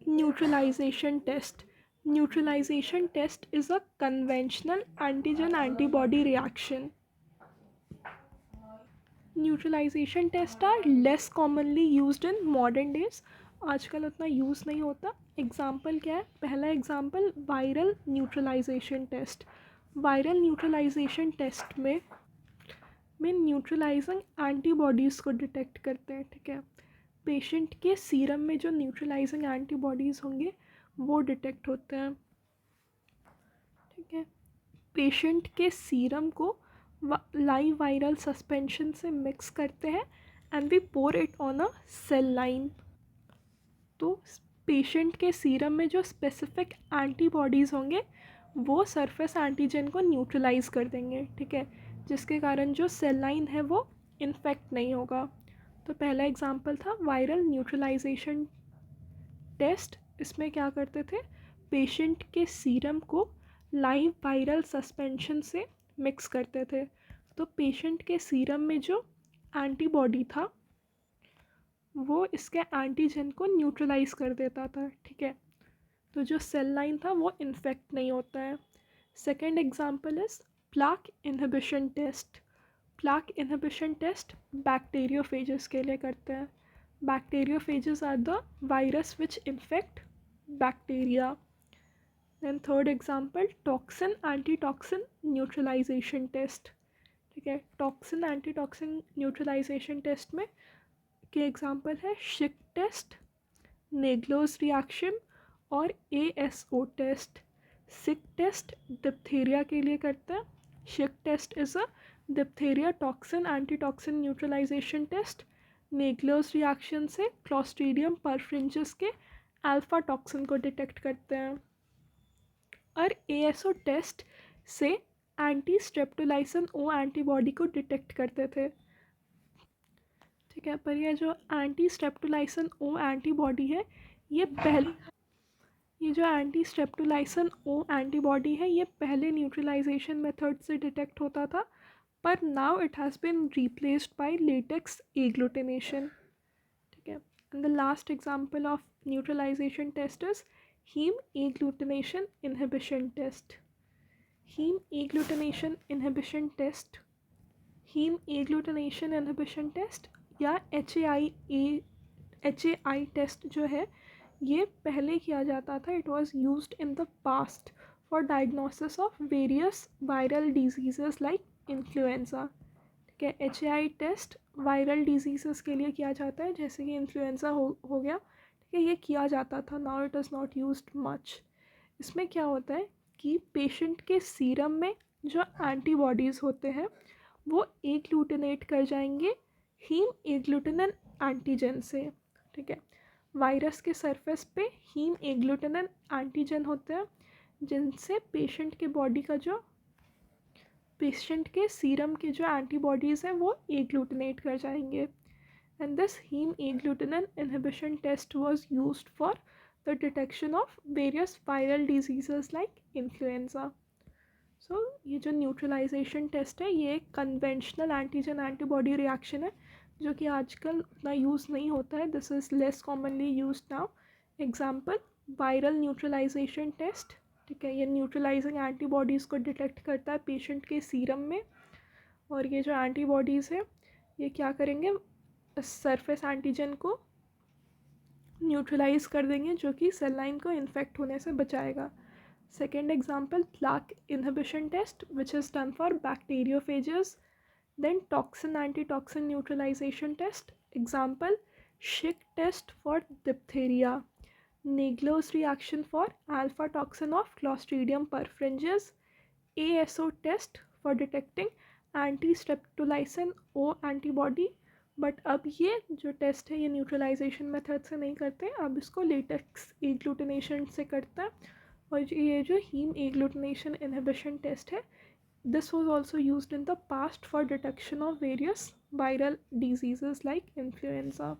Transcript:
Neutralization test. Neutralization test is a conventional antigen antibody reaction. Neutralization test are less commonly used in modern days. आजकल उतना use नहीं होता. Example क्या है? पहला example viral neutralization test. Viral neutralization test में neutralizing antibodies को detect करते हैं. ठीक है, पेशेंट के सीरम में जो न्यूट्रलाइजिंग एंटीबॉडीज़ होंगे वो डिटेक्ट होते हैं. ठीक है, पेशेंट के सीरम को लाइव वायरल सस्पेंशन से मिक्स करते हैं and we pour it on a cell line. तो पेशेंट के सीरम में जो स्पेसिफिक एंटीबॉडीज़ होंगे वो सरफेस एंटीजन को न्यूट्रलाइज कर देंगे. ठीक है, जिसके कारण जो सेल लाइन है वो इन्फेक्ट नहीं होगा. तो पहला एग्जांपल था वायरल न्यूट्रलाइजेशन टेस्ट. इसमें क्या करते थे? पेशेंट के सीरम को लाइव वायरल सस्पेंशन से मिक्स करते थे. तो पेशेंट के सीरम में जो एंटीबॉडी था वो इसके एंटीजन को न्यूट्रलाइज कर देता था. ठीक है, तो जो सेल लाइन था वो इन्फेक्ट नहीं होता है. Second example is plaque inhibition test. Plaque inhibition test bacteriophages के लिए करते हैं. Bacteriophages are the virus which infect bacteria. Then third example toxin antitoxin neutralization test. ठीक है, टॉक्सिन एंटीटॉक्सिन न्यूट्रलाइजेशन टेस्ट में के एग्जाम्पल है शिक टेस्ट, नेग्लोस रिएक्शन और ASO test. Schick test diphtheria के लिए करते हैं. Schick test is a diphtheria toxin antitoxin neutralization test. Nagler's reaction से क्लॉस्ट्रीडियम परफ्रिंजिस के अल्फा टॉक्सिन को डिटेक्ट करते हैं. और ASO टेस्ट से एंटी स्ट्रेप्टोलाइसिन O एंटीबॉडी को डिटेक्ट करते थे. ठीक है, पर यह जो एंटी स्ट्रेप्टोलाइसिन O एंटीबॉडी है ये जो एंटी स्ट्रेप्टोलाइसिन O एंटीबॉडी है ये पहले न्यूट्रलाइजेशन मेथड से डिटेक्ट होता था, पर now it has been replaced by latex agglutination. ठीक है, and the last example of neutralization test is haem agglutination inhibition test. Haem agglutination inhibition test, haem agglutination inhibition test या HAI test जो है ये पहले किया जाता था. It was used in the past for diagnosis of various viral diseases like influenza. ठीक है, HAI टेस्ट वायरल डिजीज़ के लिए किया जाता है, जैसे कि इन्फ्लुएंजा हो गया. ठीक है, ये किया जाता था. Now it is not used much. इसमें क्या होता है कि पेशेंट के सीरम में जो एंटीबॉडीज़ होते हैं वो एग्लूटिनेट कर जाएंगे हीम एग्लूटिनिन एंटीजन से. ठीक है, वायरस के सरफेस पे हीम एग्लूटिनिन एंटीजन होते हैं जिनसे पेशेंट के सीरम के जो एंटीबॉडीज़ हैं वो एग्लूटिनेट कर जाएंगे. And this haemagglutinin inhibition test was used for the detection of various viral diseases like influenza. So ये जो न्यूट्रलाइजेशन टेस्ट है ये एक कन्वेंशनल एंटीजन एंटीबॉडी रिएक्शन है जो कि आजकल उतना यूज़ नहीं होता है. This is less commonly use now. Example viral neutralization test. ठीक है, ये न्यूट्रलाइजिंग एंटीबॉडीज़ को डिटेक्ट करता है पेशेंट के सीरम में, और ये जो एंटीबॉडीज़ है ये क्या करेंगे, सरफेस एंटीजन को न्यूट्रलाइज कर देंगे जो कि सेल लाइन को इन्फेक्ट होने से बचाएगा. Second example, plaque inhibition test, which is done for bacteriophages. Then toxin antitoxin neutralization test. Example, Schick test for diphtheria. Naegler's reaction for alpha toxin of Clostridium perfringens. ASO test for detecting anti-streptolysin O antibody. But अब ये जो test है ये neutralisation method से नहीं करते, अब इसको लेटेक्स एग्लूटिनेशन से करता है. और ये जो हीम एग्लूटिनेशन इनहिबिशन टेस्ट है this was also used in the past for detection of various viral diseases like influenza.